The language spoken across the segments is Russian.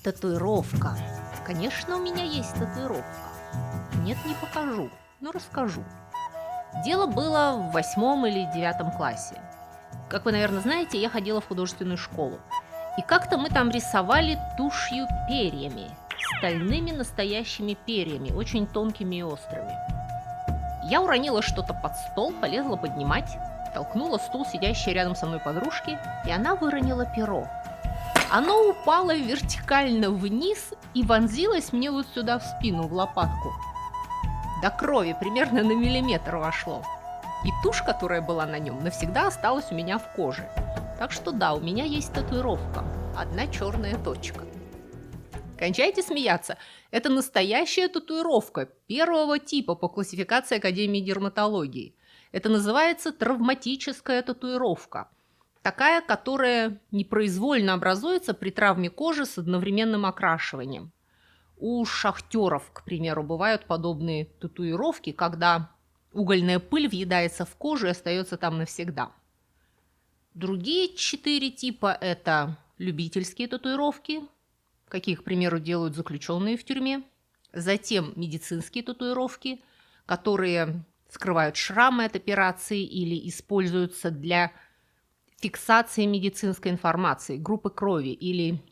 Татуировка. Конечно, у меня есть татуировка. Нет, не покажу, но расскажу. Дело было в 8 или 9 классе. Как вы, наверное, знаете, я ходила в художественную школу. И как-то мы там рисовали тушью перьями. Стальными настоящими перьями, очень тонкими и острыми. Я уронила что-то под стол, полезла поднимать, толкнула стул сидящей рядом со мной подружки, и она выронила перо. Оно упало вертикально вниз и вонзилось мне вот сюда в спину, в лопатку. До крови примерно на миллиметр вошло. И тушь, которая была на нем, навсегда осталась у меня в коже. Так что да, у меня есть татуировка. Одна черная точка. Кончайте смеяться. Это настоящая татуировка первого типа по классификации Академии дерматологии. Это называется травматическая татуировка. Такая, которая непроизвольно образуется при травме кожи с одновременным окрашиванием. У шахтеров, к примеру, бывают подобные татуировки, когда угольная пыль въедается в кожу и остается там навсегда. Другие 4 типа – это любительские татуировки, какие, к примеру, делают заключенные в тюрьме. Затем медицинские татуировки, которые скрывают шрамы от операции или используются для фиксации медицинской информации, группы крови или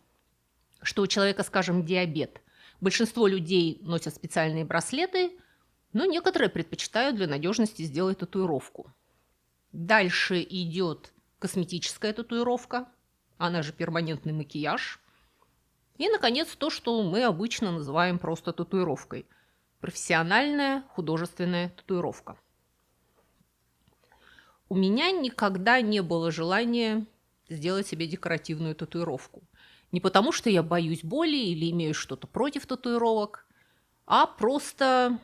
что у человека, скажем, диабет. Большинство людей носят специальные браслеты, но некоторые предпочитают для надежности сделать татуировку. Дальше идет косметическая татуировка, она же перманентный макияж. И, наконец, то, что мы обычно называем просто татуировкой. Профессиональная художественная татуировка. У меня никогда не было желания сделать себе декоративную татуировку. Не потому, что я боюсь боли или имею что-то против татуировок, а просто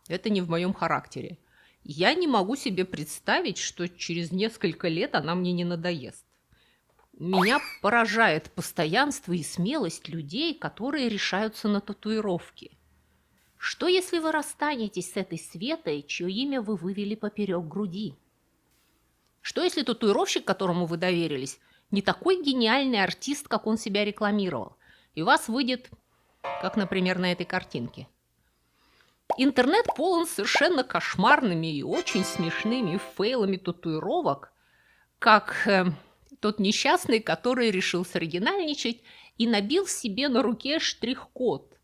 это не в моем характере. Я не могу себе представить, что через несколько лет она мне не надоест. Меня поражает постоянство и смелость людей, которые решаются на татуировки. Что, если вы расстанетесь с этой Светой, чье имя вы вывели поперек груди? Что, если татуировщик, которому вы доверились, не такой гениальный артист, как он себя рекламировал, и у вас выйдет, как, например, на этой картинке? Интернет полон совершенно кошмарными и очень смешными фейлами татуировок, как тот несчастный, который решил соригинальничать и набил себе на руке штрих-код.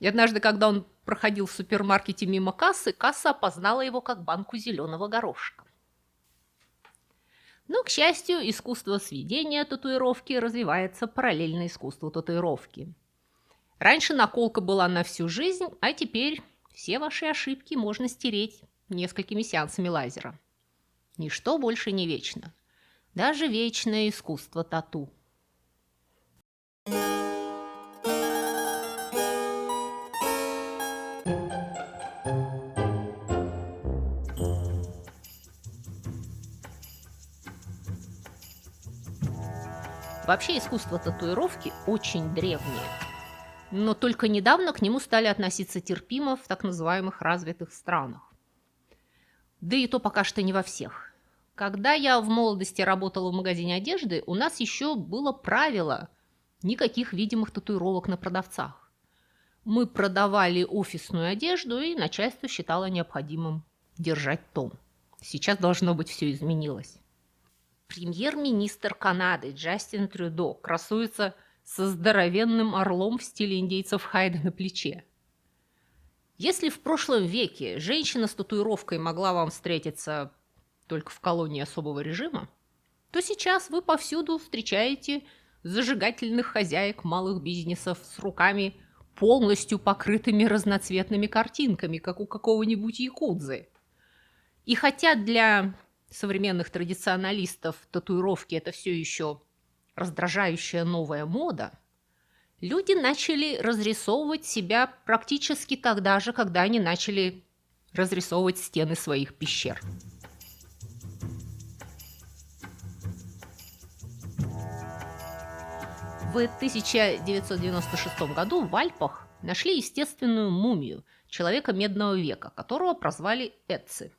И однажды, когда он проходил в супермаркете мимо кассы, касса опознала его как банку зеленого горошка. Но, к счастью, искусство сведения татуировки развивается параллельно искусству татуировки. Раньше наколка была на всю жизнь, а теперь все ваши ошибки можно стереть несколькими сеансами лазера. Ничто больше не вечно. Даже вечное искусство тату. Вообще искусство татуировки очень древнее. Но только недавно к нему стали относиться терпимо в так называемых развитых странах. Да и то пока что не во всех. Когда я в молодости работала в магазине одежды, у нас еще было правило никаких видимых татуировок на продавцах. Мы продавали офисную одежду, и начальство считало необходимым держать тон. Сейчас, должно быть, все изменилось. Премьер-министр Канады Джастин Трюдо красуется со здоровенным орлом в стиле индейцев Хайда на плече. Если в прошлом веке женщина с татуировкой могла вам встретиться только в колонии особого режима, то сейчас вы повсюду встречаете зажигательных хозяек малых бизнесов с руками, полностью покрытыми разноцветными картинками, как у какого-нибудь якудзы. И хотя для современных традиционалистов татуировки – это все еще раздражающая новая мода, люди начали разрисовывать себя практически тогда же, когда они начали разрисовывать стены своих пещер. В 1996 году в Альпах нашли естественную мумию человека медного века, которого прозвали Эцци.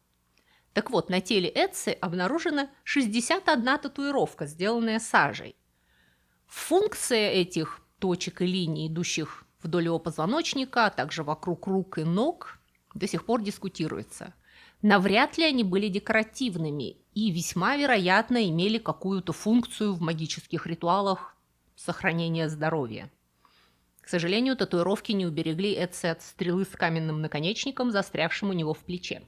Так вот, на теле Эцци обнаружена 61 татуировка, сделанная сажей. Функция этих точек и линий, идущих вдоль его позвоночника, а также вокруг рук и ног, до сих пор дискутируется. Навряд ли они были декоративными и весьма вероятно имели какую-то функцию в магических ритуалах сохранения здоровья. К сожалению, татуировки не уберегли Эци от стрелы с каменным наконечником, застрявшим у него в плече.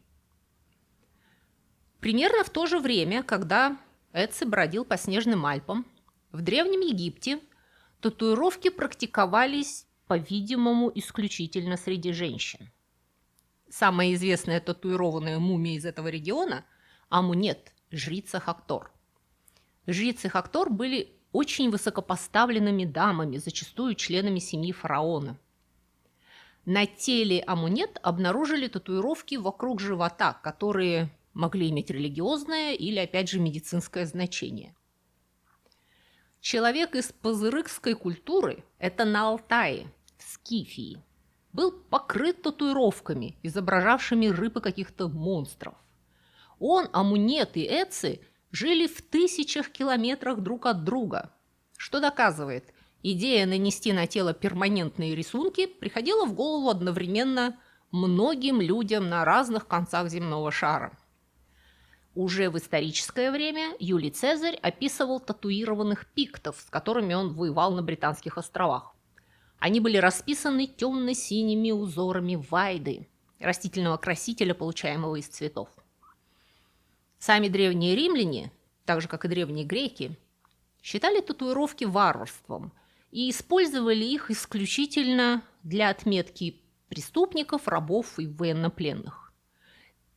Примерно в то же время, когда Эци бродил по снежным Альпам, в Древнем Египте татуировки практиковались, по-видимому, исключительно среди женщин. Самая известная татуированная мумия из этого региона – Амунет, жрица Хактор. Жрицы Хактор были очень высокопоставленными дамами, зачастую членами семьи фараона. На теле Амунет обнаружили татуировки вокруг живота, которые могли иметь религиозное или, опять же, медицинское значение. Человек из пазырыкской культуры – это на Алтае, в Скифии. Был покрыт татуировками, изображавшими рыб и каких-то монстров. Он, Амунет и Эци жили в тысячах километрах друг от друга, что доказывает, идея нанести на тело перманентные рисунки приходила в голову одновременно многим людям на разных концах земного шара. Уже в историческое время Юлий Цезарь описывал татуированных пиктов, с которыми он воевал на Британских островах. Они были расписаны темно-синими узорами вайды, растительного красителя, получаемого из цветов. Сами древние римляне, так же как и древние греки, считали татуировки варварством и использовали их исключительно для отметки преступников, рабов и военнопленных.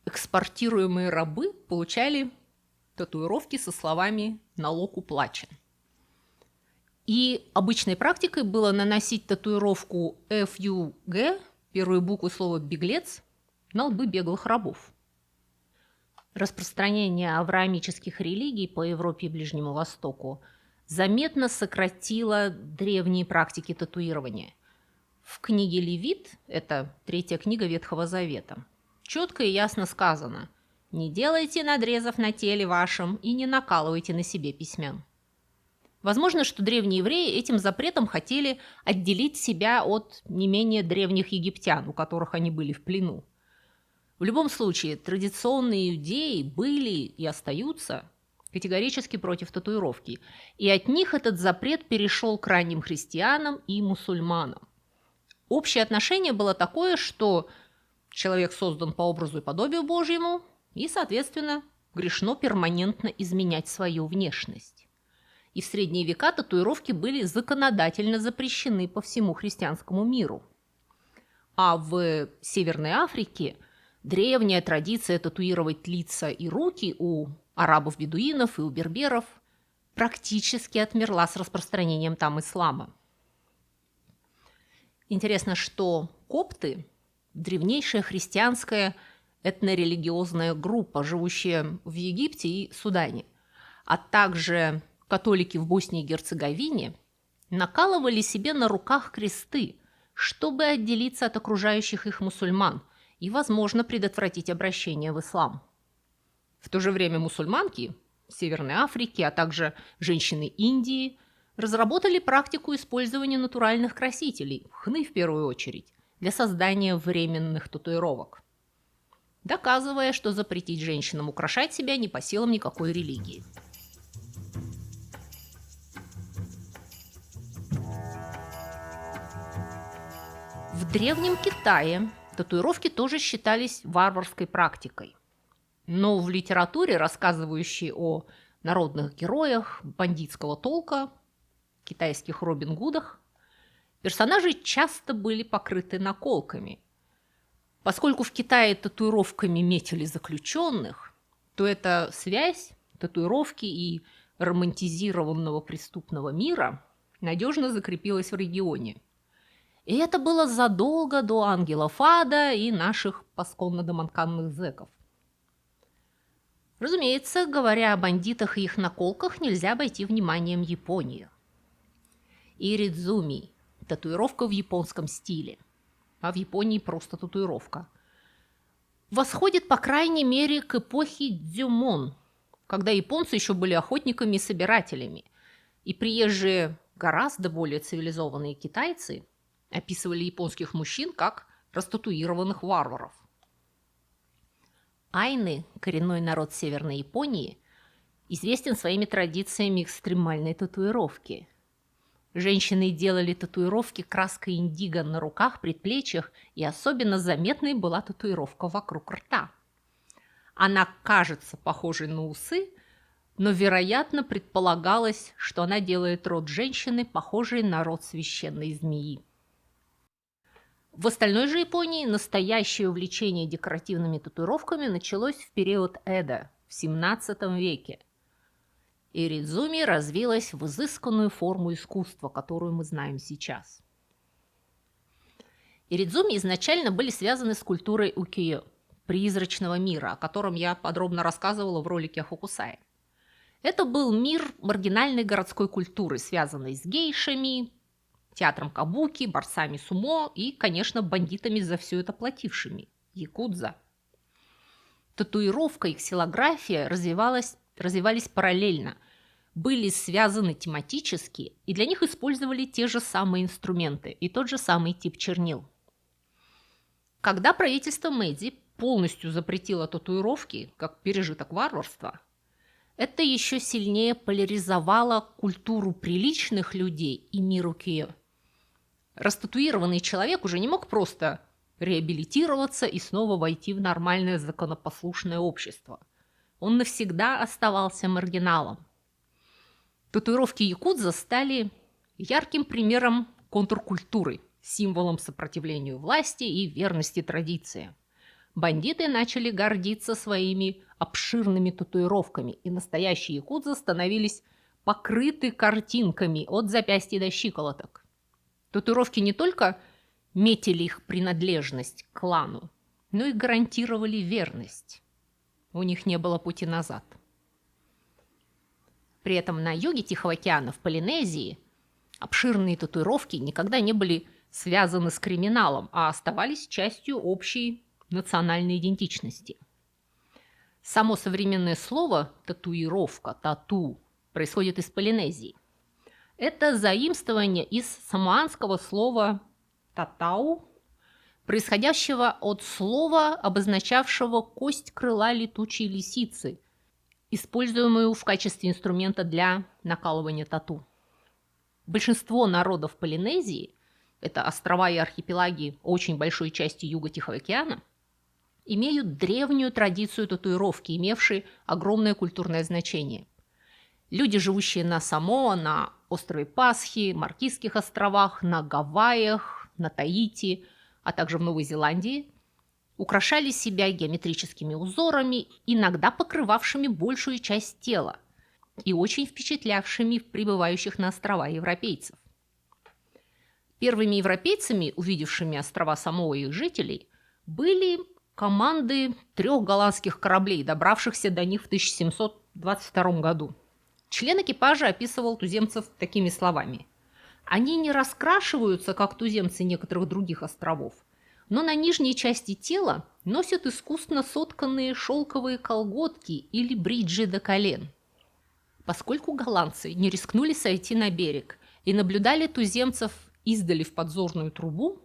Экспортируемые рабы получали татуировки со словами «налог уплачен». И обычной практикой было наносить татуировку FUG, первую букву слова «беглец», на лбы беглых рабов. Распространение авраамических религий по Европе и Ближнему Востоку заметно сократило древние практики татуирования. В книге Левит, это 3-я книга Ветхого Завета, четко и ясно сказано: «Не делайте надрезов на теле вашем и не накалывайте на себе письмен». Возможно, что древние евреи этим запретом хотели отделить себя от не менее древних египтян, у которых они были в плену. В любом случае, традиционные иудеи были и остаются категорически против татуировки, и от них этот запрет перешел к ранним христианам и мусульманам. Общее отношение было такое, что человек создан по образу и подобию Божьему, и, соответственно, грешно перманентно изменять свою внешность. И в средние века татуировки были законодательно запрещены по всему христианскому миру. А в Северной Африке древняя традиция татуировать лица и руки у арабов-бедуинов и у берберов практически отмерла с распространением там ислама. Интересно, что копты – древнейшая христианская этнорелигиозная группа, живущая в Египте и Судане, а также католики в Боснии и Герцеговине накалывали себе на руках кресты, чтобы отделиться от окружающих их мусульман и, возможно, предотвратить обращение в ислам. В то же время мусульманки Северной Африки, а также женщины Индии разработали практику использования натуральных красителей, хны в первую очередь, для создания временных татуировок, доказывая, что запретить женщинам украшать себя не по силам никакой религии. В Древнем Китае татуировки тоже считались варварской практикой. Но в литературе, рассказывающей о народных героях бандитского толка, китайских Робин Гудах, персонажи часто были покрыты наколками. Поскольку в Китае татуировками метили заключенных, то эта связь татуировки и романтизированного преступного мира надежно закрепилась в регионе. И это было задолго до ангелов ада и наших пасконно-домонканных зэков. Разумеется, говоря о бандитах и их наколках, нельзя обойти вниманием Японию. Иридзуми – татуировка в японском стиле, а в Японии просто татуировка. Восходит, по крайней мере, к эпохе дзюмон, когда японцы еще были охотниками и собирателями, и приезжие гораздо более цивилизованные китайцы описывали японских мужчин как растатуированных варваров. Айны, коренной народ Северной Японии, известен своими традициями экстремальной татуировки. Женщины делали татуировки краской индиго на руках, предплечьях, и особенно заметной была татуировка вокруг рта. Она кажется похожей на усы, но, вероятно, предполагалось, что она делает рот женщины похожей на рот священной змеи. В остальной же Японии настоящее увлечение декоративными татуировками началось в период Эдо в XVII веке. Иридзуми развилась в изысканную форму искусства, которую мы знаем сейчас. Иридзуми изначально были связаны с культурой укиё, призрачного мира, о котором я подробно рассказывала в ролике о Хокусае. Это был мир маргинальной городской культуры, связанной с гейшами, театром кабуки, борцами сумо и, конечно, бандитами за все это платившими – якудза. Татуировка и ксилография развивались параллельно, были связаны тематически, и для них использовали те же самые инструменты и тот же самый тип чернил. Когда правительство Мэйдзи полностью запретило татуировки как пережиток варварства, это еще сильнее поляризовало культуру приличных людей и мир укиё. Растатуированный человек уже не мог просто реабилитироваться и снова войти в нормальное законопослушное общество. Он навсегда оставался маргиналом. Татуировки якудза стали ярким примером контркультуры, символом сопротивлению власти и верности традициям. Бандиты начали гордиться своими обширными татуировками, и настоящие якудза становились покрыты картинками от запястья до щиколоток. Татуировки не только метили их принадлежность к клану, но и гарантировали верность. У них не было пути назад. При этом на юге Тихого океана, в Полинезии, обширные татуировки никогда не были связаны с криминалом, а оставались частью общей национальной идентичности. Само современное слово «татуировка», «тату» происходит из Полинезии. Это заимствование из самоанского слова «татау», происходящего от слова, обозначавшего кость крыла летучей лисицы, используемую в качестве инструмента для накалывания тату. Большинство народов Полинезии, это острова и архипелаги очень большой части юга Тихого океана, имеют древнюю традицию татуировки, имевшей огромное культурное значение. Люди, живущие на Самоа, на острове Пасхи, Маркизских островах, на Гавайях, на Таити, а также в Новой Зеландии, украшали себя геометрическими узорами, иногда покрывавшими большую часть тела и очень впечатлявшими прибывающих на острова европейцев. Первыми европейцами, увидевшими острова Самоа и их жителей, были команды 3 голландских кораблей, добравшихся до них в 1722 году. Член экипажа описывал туземцев такими словами: «Они не раскрашиваются, как туземцы некоторых других островов, но на нижней части тела носят искусно сотканные шелковые колготки или бриджи до колен». Поскольку голландцы не рискнули сойти на берег и наблюдали туземцев издали в подзорную трубу,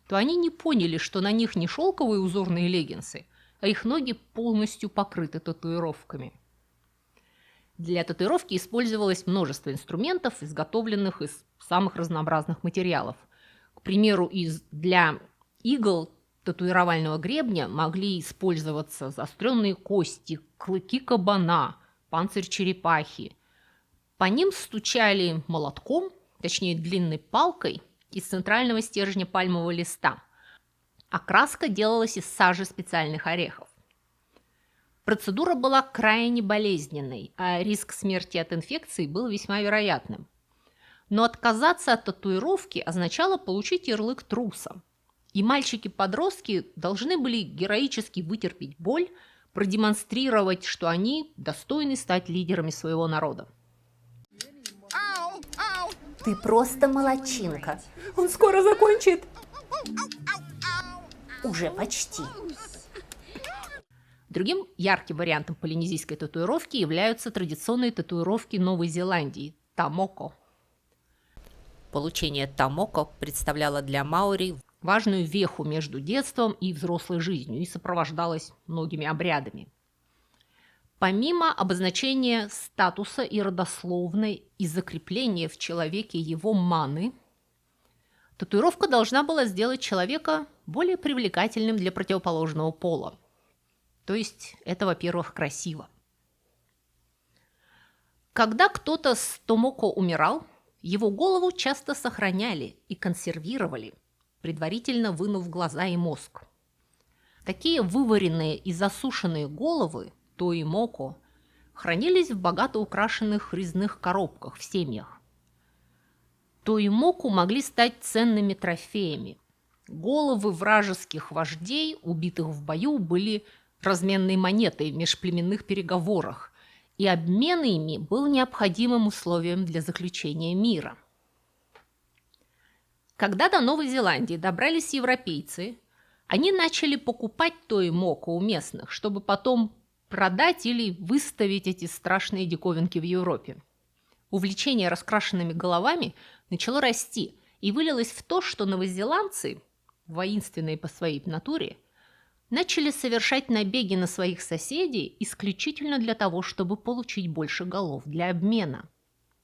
то они не поняли, что на них не шелковые узорные леггинсы, а их ноги полностью покрыты татуировками. Для татуировки использовалось множество инструментов, изготовленных из самых разнообразных материалов. К примеру, для игл татуировального гребня могли использоваться заостренные кости, клыки кабана, панцирь черепахи. По ним стучали молотком, точнее длинной палкой, из центрального стержня пальмового листа. Окраска делалась из сажи специальных орехов. Процедура была крайне болезненной, а риск смерти от инфекции был весьма вероятным. Но отказаться от татуировки означало получить ярлык труса. И мальчики-подростки должны были героически вытерпеть боль, продемонстрировать, что они достойны стать лидерами своего народа. Ты просто молодчинка. Он скоро закончит. Уже почти. Другим ярким вариантом полинезийской татуировки являются традиционные татуировки Новой Зеландии – тамоко. Получение томоко представляло для маори важную веху между детством и взрослой жизнью и сопровождалось многими обрядами. Помимо обозначения статуса и родословной и закрепления в человеке его маны, татуировка должна была сделать человека более привлекательным для противоположного пола. То есть это, во-первых, красиво. Когда кто-то с томоко умирал, его голову часто сохраняли и консервировали, предварительно вынув глаза и мозг. Такие вываренные и засушенные головы тоимоко хранились в богато украшенных резных коробках в семьях. Тоимоко могли стать ценными трофеями. Головы вражеских вождей, убитых в бою, были разменной монетой в межплеменных переговорах, и обмен ими был необходимым условием для заключения мира. Когда до Новой Зеландии добрались европейцы, они начали покупать тоимоко у местных, чтобы потом продать или выставить эти страшные диковинки в Европе. Увлечение раскрашенными головами начало расти и вылилось в то, что новозеландцы, воинственные по своей натуре, начали совершать набеги на своих соседей исключительно для того, чтобы получить больше голов для обмена.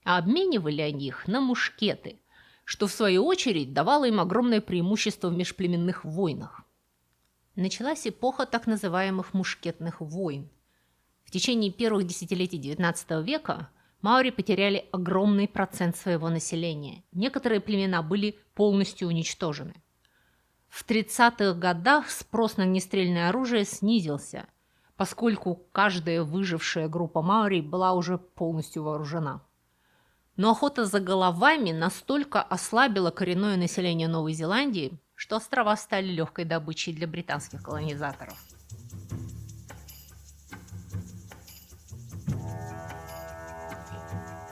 А обменивали они их на мушкеты, что в свою очередь давало им огромное преимущество в межплеменных войнах. Началась эпоха так называемых мушкетных войн. В течение первых десятилетий XIX века маори потеряли огромный процент своего населения. Некоторые племена были полностью уничтожены. В 30-х годах спрос на огнестрельное оружие снизился, поскольку каждая выжившая группа маори была уже полностью вооружена. Но охота за головами настолько ослабила коренное население Новой Зеландии, что острова стали легкой добычей для британских колонизаторов.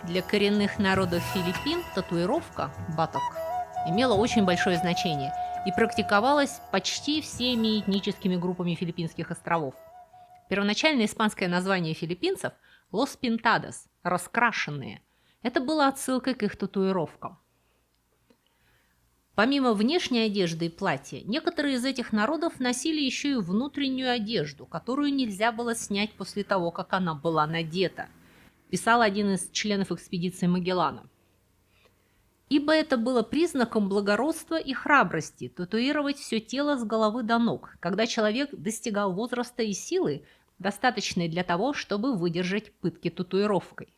Для коренных народов Филиппин татуировка баток имела очень большое значение и практиковалась почти всеми этническими группами филиппинских островов. Первоначальное испанское название филиппинцев – «Лос Пинтадос» – «раскрашенные». Это было отсылкой к их татуировкам. Помимо внешней одежды и платья, некоторые из этих народов носили еще и внутреннюю одежду, которую нельзя было снять после того, как она была надета, писал один из членов экспедиции Магеллана. Ибо это было признаком благородства и храбрости татуировать все тело с головы до ног, когда человек достигал возраста и силы, достаточной для того, чтобы выдержать пытки татуировкой.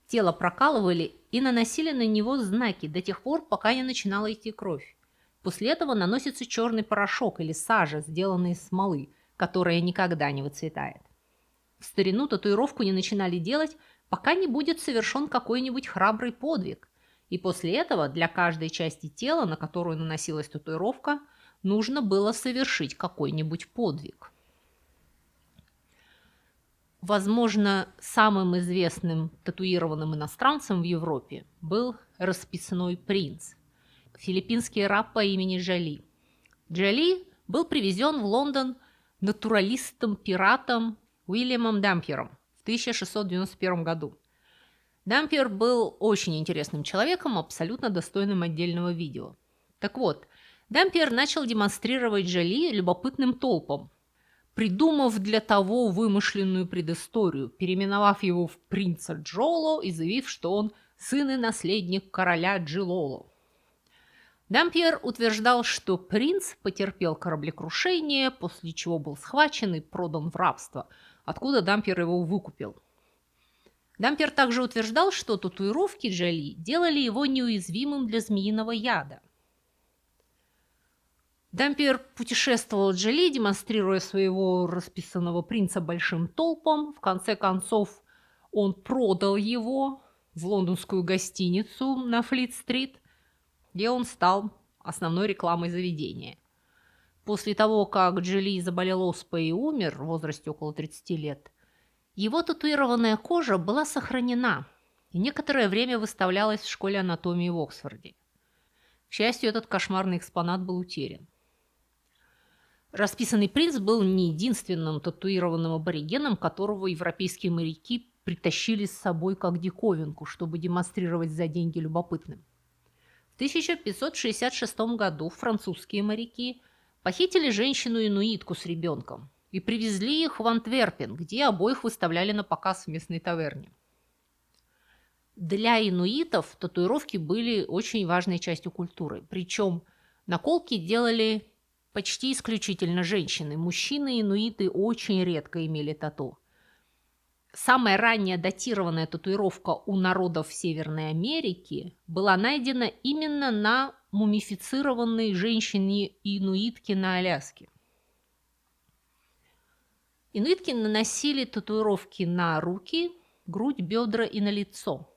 Тело прокалывали и наносили на него знаки до тех пор, пока не начинала идти кровь. После этого наносится черный порошок или сажа, сделанная из смолы, которая никогда не выцветает. В старину татуировку не начинали делать, пока не будет совершен какой-нибудь храбрый подвиг. И после этого для каждой части тела, на которую наносилась татуировка, нужно было совершить какой-нибудь подвиг. Возможно, самым известным татуированным иностранцем в Европе был расписной принц, филиппинский раб по имени Джоли. Джоли был привезен в Лондон натуралистом-пиратом Уильямом Дампьером в 1691 году. Дампьер был очень интересным человеком, абсолютно достойным отдельного видео. Так вот, Дампьер начал демонстрировать Джоли любопытным толпам, придумав для того вымышленную предысторию, переименовав его в принца Джоло и заявив, что он сын и наследник короля Джилоло. Дампьер утверждал, что принц потерпел кораблекрушение, после чего был схвачен и продан в рабство, откуда Дампьер его выкупил. Дампьер также утверждал, что татуировки Джоли делали его неуязвимым для змеиного яда. Дампьер путешествовал с Джоли, демонстрируя своего расписанного принца большим толпам. В конце концов, он продал его в лондонскую гостиницу на Флит-стрит, где он стал основной рекламой заведения. После того, как Джоли заболел оспой и умер в возрасте около 30 лет, его татуированная кожа была сохранена и некоторое время выставлялась в школе анатомии в Оксфорде. К счастью, этот кошмарный экспонат был утерян. Расписанный принц был не единственным татуированным аборигеном, которого европейские моряки притащили с собой как диковинку, чтобы демонстрировать за деньги любопытным. В 1566 году французские моряки похитили женщину-инуитку с ребенком и привезли их в Антверпен, где обоих выставляли на показ в местной таверне. Для инуитов татуировки были очень важной частью культуры, причем наколки делали почти исключительно женщины. Мужчины-инуиты очень редко имели тату. Самая ранняя датированная татуировка у народов Северной Америки была найдена именно на мумифицированной женщине-инуитке на Аляске. Инуитки наносили татуировки на руки, грудь, бедра и на лицо.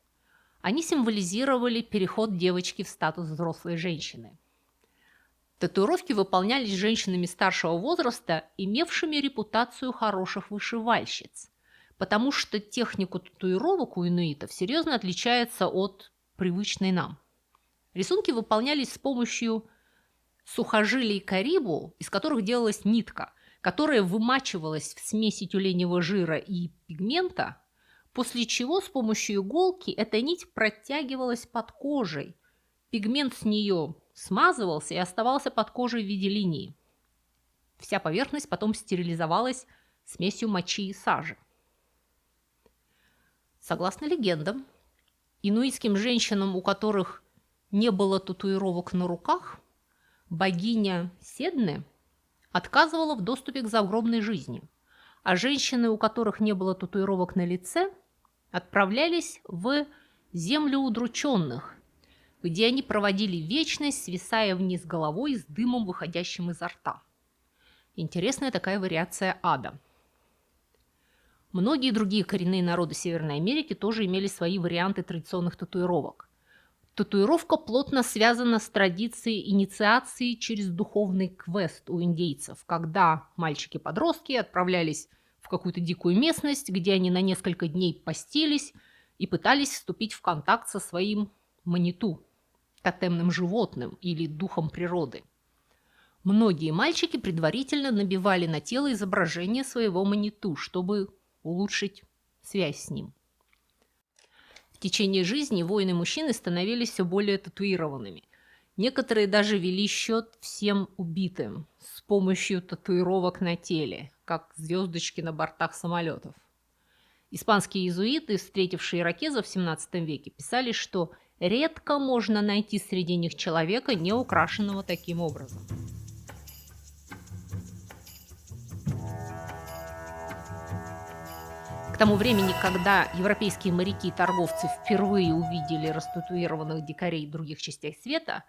Они символизировали переход девочки в статус взрослой женщины. Татуировки выполнялись женщинами старшего возраста, имевшими репутацию хороших вышивальщиц, потому что техника татуировок у инуитов серьезно отличается от привычной нам. Рисунки выполнялись с помощью сухожилий карибу, из которых делалась нитка, которая вымачивалась в смеси тюленевого жира и пигмента, после чего с помощью иголки эта нить протягивалась под кожей. Пигмент с нее смазывался и оставался под кожей в виде линии. Вся поверхность потом стерилизовалась смесью мочи и сажи. Согласно легендам, инуитским женщинам, у которых не было татуировок на руках, богиня Седне отказывала в доступе к загробной жизни, а женщины, у которых не было татуировок на лице, отправлялись в землю удрученных, где они проводили вечность, свисая вниз головой с дымом, выходящим изо рта. Интересная такая вариация ада. Многие другие коренные народы Северной Америки тоже имели свои варианты традиционных татуировок. Татуировка плотно связана с традицией инициации через духовный квест у индейцев, когда мальчики-подростки отправлялись в какую-то дикую местность, где они на несколько дней постились и пытались вступить в контакт со своим маниту, тотемным животным или духом природы. Многие мальчики предварительно набивали на тело изображение своего маниту, чтобы улучшить связь с ним. В течение жизни воины-мужчины становились все более татуированными. Некоторые даже вели счет всем убитым с помощью татуировок на теле, как звездочки на бортах самолетов. Испанские иезуиты, встретившие иракезов в XVII веке, писали, что редко можно найти среди них человека, не украшенного таким образом. К тому времени, когда европейские моряки и торговцы впервые увидели растатуированных дикарей в других частях света,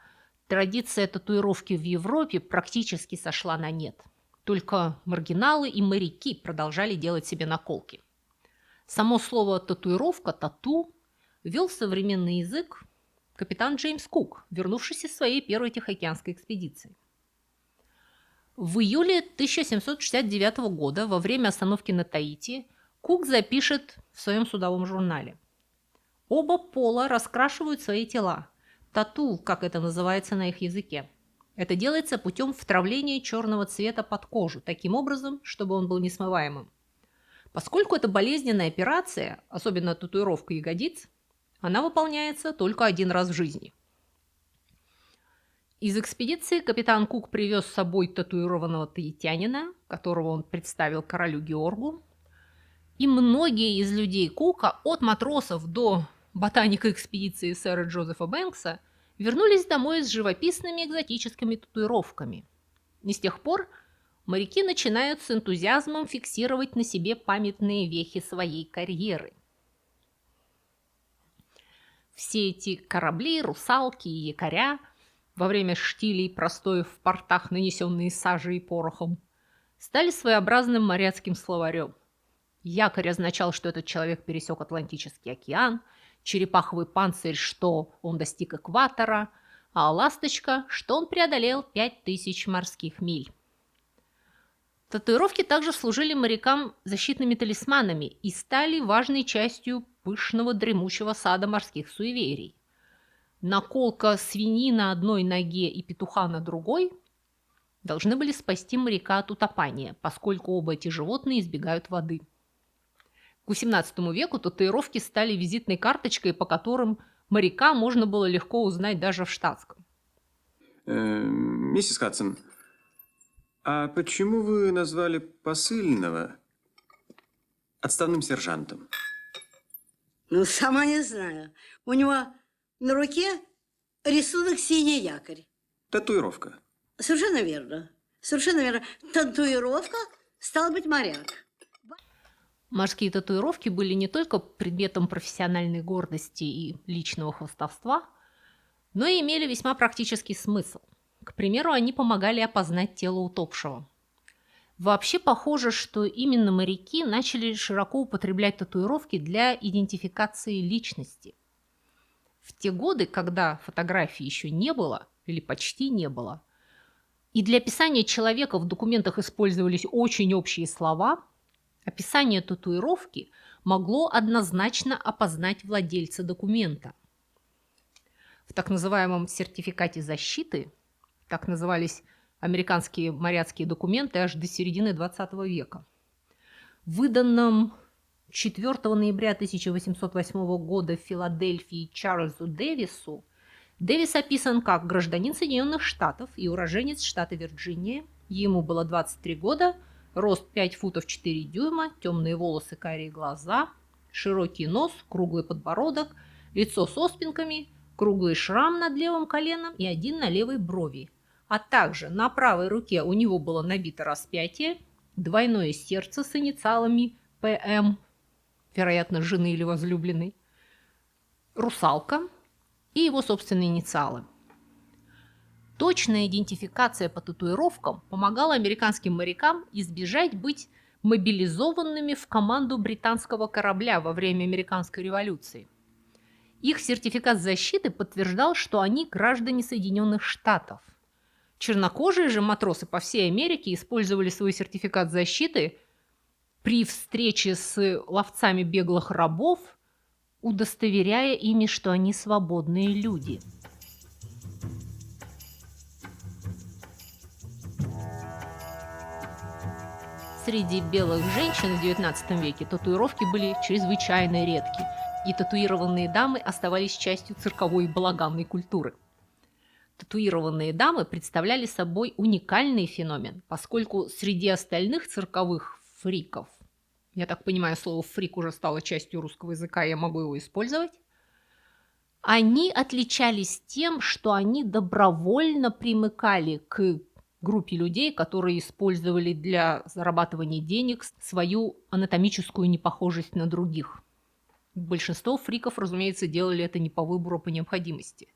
традиция татуировки в Европе практически сошла на нет. Только маргиналы и моряки продолжали делать себе наколки. Само слово «татуировка», «тату» ввел в современный язык капитан Джеймс Кук, вернувшийся с своей первой Тихоокеанской экспедиции. В июле 1769 года, во время остановки на Таити, Кук запишет в своем судовом журнале: «Оба пола раскрашивают свои тела. Тату, как это называется на их языке. Это делается путем втравления черного цвета под кожу, таким образом, чтобы он был несмываемым. Поскольку это болезненная операция, особенно татуировка ягодиц, она выполняется только один раз в жизни». Из экспедиции капитан Кук привез с собой татуированного таитянина, которого он представил королю Георгу. И многие из людей Кука, от матросов до ботаника экспедиции сэра Джозефа Бэнкса, вернулись домой с живописными экзотическими татуировками. И с тех пор моряки начинают с энтузиазмом фиксировать на себе памятные вехи своей карьеры. Все эти корабли, русалки и якоря, во время штилей и простоев в портах, нанесенные сажей и порохом, стали своеобразным моряцким словарем. Якорь означал, что этот человек пересек Атлантический океан, черепаховый панцирь, что он достиг экватора, а ласточка, что он преодолел 5000 морских миль. Татуировки также служили морякам защитными талисманами и стали важной частью пышного дремучего сада морских суеверий. Наколка свиньи на одной ноге и петуха на другой должны были спасти моряка от утопания, поскольку оба эти животные избегают воды. К XVIII веку татуировки стали визитной карточкой, по которым Моряка можно было легко узнать даже в штатском. Миссис Хадсон, а почему вы назвали посыльного отставным сержантом? Ну, сама не знаю. У него на руке рисунок «Синий якорь». Татуировка. Совершенно верно. Совершенно верно. Татуировка, стал быть, моряк. Морские татуировки были не только предметом профессиональной гордости и личного хвастовства, но и имели весьма практический смысл. К примеру, они помогали опознать тело утопшего. Вообще похоже, что именно моряки начали широко употреблять татуировки для идентификации личности. В те годы, когда фотографий еще не было, или почти не было, и для описания человека в документах использовались очень общие слова, описание татуировки могло однозначно опознать владельца документа. В так называемом сертификате защиты, так назывались американские моряцкие документы аж до середины 20 века, выданном 4 ноября 1808 года в Филадельфии Чарльзу Дэвису, Дэвис описан как гражданин Соединенных Штатов и уроженец штата Вирджиния. Ему было 23 года, рост 5 футов 4 дюйма, темные волосы, карие глаза, широкий нос, круглый подбородок, лицо с оспинками, круглый шрам над левым коленом и один на левой брови. А также на правой руке у него было набито распятие, двойное сердце с инициалами ПМ, вероятно, жены или возлюбленной, русалка и его собственные инициалы. Точная идентификация по татуировкам помогала американским морякам избежать быть мобилизованными в команду британского корабля во время Американской революции. Их сертификат защиты подтверждал, что они граждане Соединенных Штатов. Чернокожие же матросы по всей Америке использовали свой сертификат защиты при встрече с ловцами беглых рабов, удостоверяя ими, что они свободные люди. Среди белых женщин в XIX веке татуировки были чрезвычайно редки, и татуированные дамы оставались частью цирковой и балаганной культуры. Татуированные дамы представляли собой уникальный феномен, поскольку среди остальных цирковых фриков, я так понимаю, слово «фрик» уже стало частью русского языка, я могу его использовать, они отличались тем, что они добровольно примыкали к группе людей, которые использовали для зарабатывания денег свою анатомическую непохожесть на других. Большинство фриков, разумеется, делали это не по выбору, а по необходимости.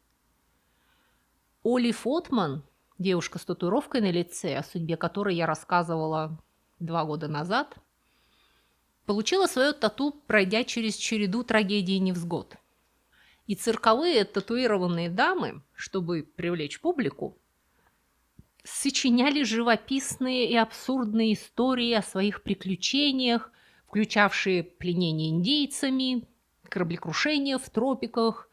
Олив Отман, девушка с татуировкой на лице, о судьбе которой я рассказывала 2 года назад, получила свое тату, пройдя через череду трагедий и невзгод. И цирковые татуированные дамы, чтобы привлечь публику, сочиняли живописные и абсурдные истории о своих приключениях, включавшие пленение индейцами, кораблекрушения в тропиках,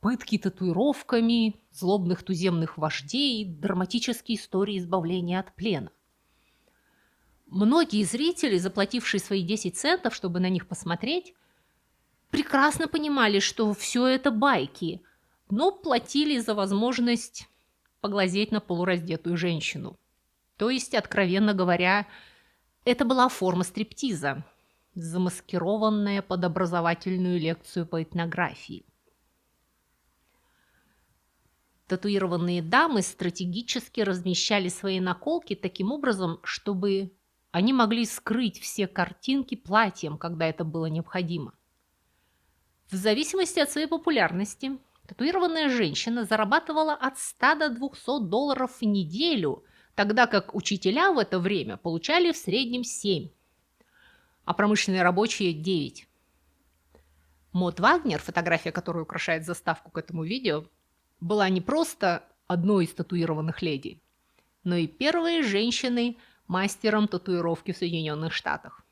пытки татуировками, злобных туземных вождей, драматические истории избавления от плена. Многие зрители, заплатившие свои 10 центов, чтобы на них посмотреть, прекрасно понимали, что все это байки, но платили за возможность поглазеть на полураздетую женщину. То есть, откровенно говоря, это была форма стриптиза, замаскированная под образовательную лекцию по этнографии. Татуированные дамы стратегически размещали свои наколки таким образом, чтобы они могли скрыть все картинки платьем, когда это было необходимо. В зависимости от своей популярности, татуированная женщина зарабатывала от 100 до 200 долларов в неделю, тогда как учителя в это время получали в среднем 7, а промышленные рабочие – 9. Мод Вагнер, фотография которой украшает заставку к этому видео, была не просто одной из татуированных леди, но и первой женщиной мастером татуировки в Соединенных Штатах.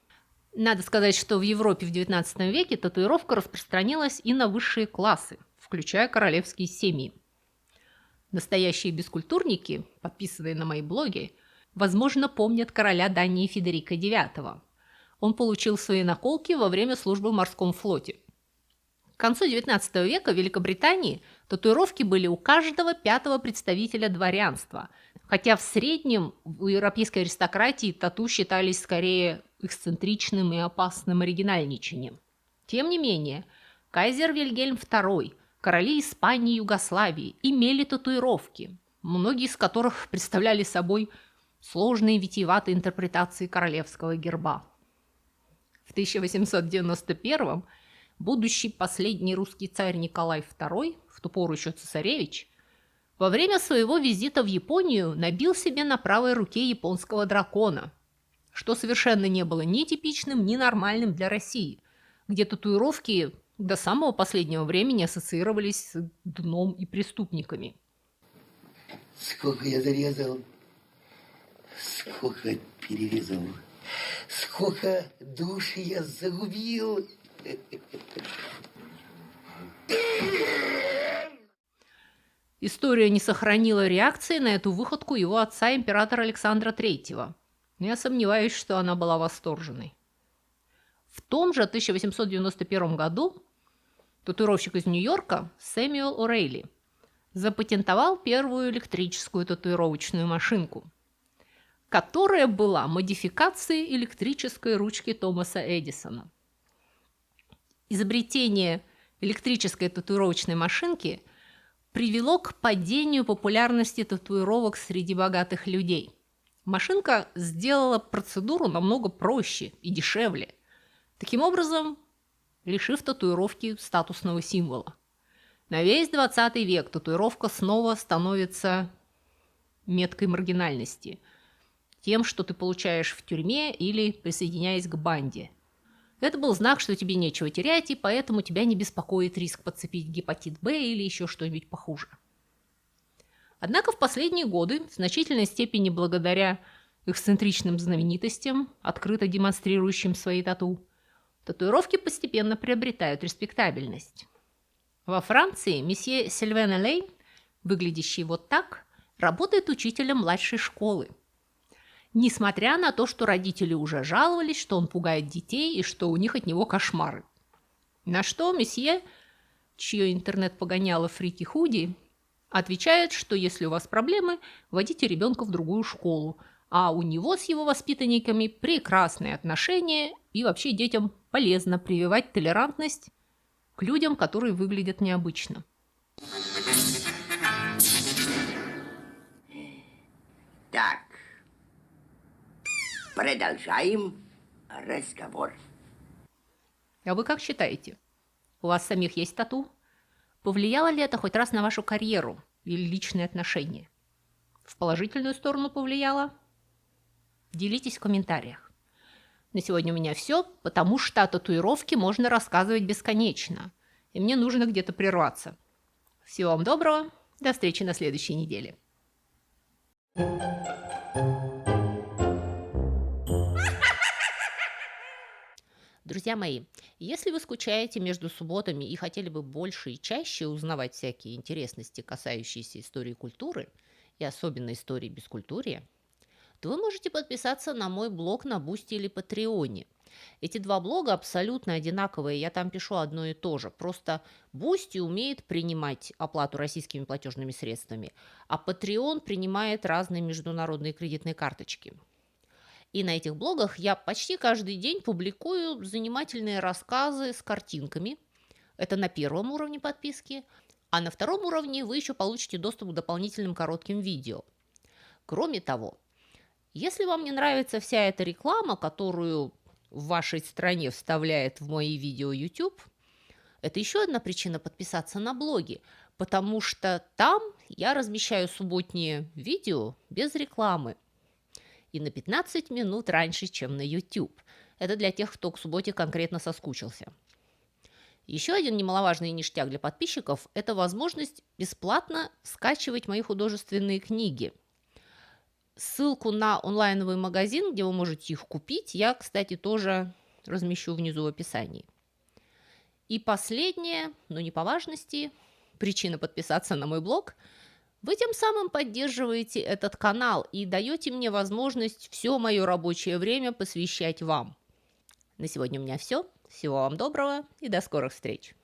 Надо сказать, что в Европе в XIX веке татуировка распространилась и на высшие классы, включая королевские семьи. Настоящие бескультурники, подписанные на мои блоги, возможно, помнят короля Дании Федерика IX. Он получил свои наколки во время службы в морском флоте. концу XIX века в Великобритании татуировки были у каждого пятого представителя дворянства, хотя в среднем у европейской аристократии тату считались скорее эксцентричным и опасным оригинальничанием. Тем не менее, кайзер Вильгельм II, короли Испании и Югославии имели татуировки, многие из которых представляли собой сложные витиеватые интерпретации королевского герба. В 1891 будущий последний русский царь Николай II, в ту пору еще цесаревич, во время своего визита в Японию набил себе на правой руке японского дракона, что совершенно не было ни типичным, ни нормальным для России, где татуировки до самого последнего времени ассоциировались с дном и преступниками. Сколько я зарезал, сколько перерезал, сколько душ я загубил. История не сохранила реакции на эту выходку его отца, императора Александра III. Но я сомневаюсь, что она была восторженной. В том же 1891 году татуировщик из Нью-Йорка Сэмюэл О'Рейли запатентовал первую электрическую татуировочную машинку, которая была модификацией электрической ручки Томаса Эдисона. Изобретение электрической татуировочной машинки привело к падению популярности татуировок среди богатых людей. Машинка сделала процедуру намного проще и дешевле, таким образом лишив татуировки статусного символа. На весь 20 век татуировка снова становится меткой маргинальности, тем, что ты получаешь в тюрьме или присоединяясь к банде. Это был знак, что тебе нечего терять, и поэтому тебя не беспокоит риск подцепить гепатит Б или еще что-нибудь похуже. Однако в последние годы, в значительной степени благодаря эксцентричным знаменитостям, открыто демонстрирующим свои тату, татуировки постепенно приобретают респектабельность. Во Франции месье Сильвен Элейн, выглядящий вот так, работает учителем младшей школы. Несмотря на то, что родители уже жаловались, что он пугает детей и что у них от него кошмары. На что месье, чье интернет погоняло Фрики Худи, отвечает, что если у вас проблемы, водите ребенка в другую школу, а у него с его воспитанниками прекрасные отношения, и вообще детям полезно прививать толерантность к людям, которые выглядят необычно. Так, продолжаем разговор. А вы как считаете? У вас самих есть тату? Повлияло ли это хоть раз на вашу карьеру или личные отношения? В положительную сторону повлияло? Делитесь в комментариях. На сегодня у меня все, потому что о татуировке можно рассказывать бесконечно, и мне нужно где-то прерваться. Всего вам доброго, до встречи на следующей неделе. Друзья мои, если вы скучаете между субботами и хотели бы больше и чаще узнавать всякие интересности, касающиеся истории культуры, и особенно истории бескультурья, то вы можете подписаться на мой блог на Бусти или Патреоне. Эти два блога абсолютно одинаковые, я там пишу одно и то же. Просто Бусти умеет принимать оплату российскими платежными средствами, а Patreon принимает разные международные кредитные карточки. И на этих блогах я почти каждый день публикую занимательные рассказы с картинками. Это на первом уровне подписки. А на втором уровне вы еще получите доступ к дополнительным коротким видео. Кроме того, если вам не нравится вся эта реклама, которую в вашей стране вставляет в мои видео YouTube, это еще одна причина подписаться на блоги, потому что там я размещаю субботние видео без рекламы и на 15 минут раньше, чем на YouTube. Это для тех, кто к субботе конкретно соскучился. Еще один немаловажный ништяк для подписчиков – это возможность бесплатно скачивать мои художественные книги. Ссылку на онлайновый магазин, где вы можете их купить, я, кстати, тоже размещу внизу в описании. И последнее, но не по важности, причина подписаться на мой блог – вы тем самым поддерживаете этот канал и даете мне возможность все мое рабочее время посвящать вам. На сегодня у меня все. Всего вам доброго и до скорых встреч.